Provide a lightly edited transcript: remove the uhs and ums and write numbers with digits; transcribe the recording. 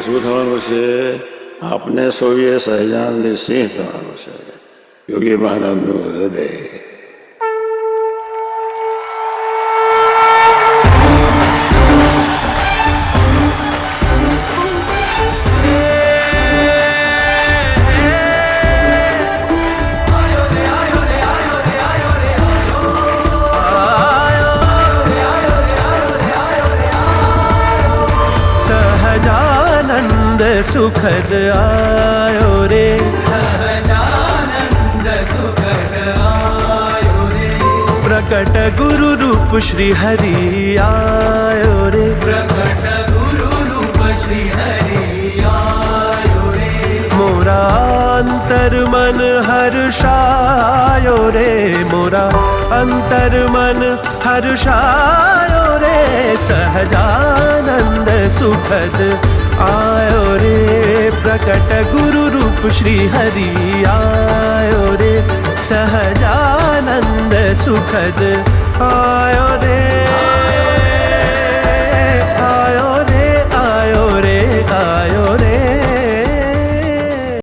શું થવાનું છે? આપને સૌએ સહજાનંદ સિંહ થવાનું છે. યોગી મહારાજનું હૃદય. સહજાનંદ સુખદ આયો રે, સહજાનંદ સુખદ આયો રે, પ્રકટ ગુરુ રૂપ શ્રી હરિ આયો રે, પ્રકટ ગુરુ રૂપ શ્રી હરિ આયો રે, મોરા અંતર મન હર્ષાયો રે, મોરા અંતર મન હર્ષાયો રે, સહજાનંદ સુખદ આયો રે, પ્રકટ ગુરુ રૂપ શ્રી હરિ આયો રે, સહજાનંદ સુખદ આયો રે.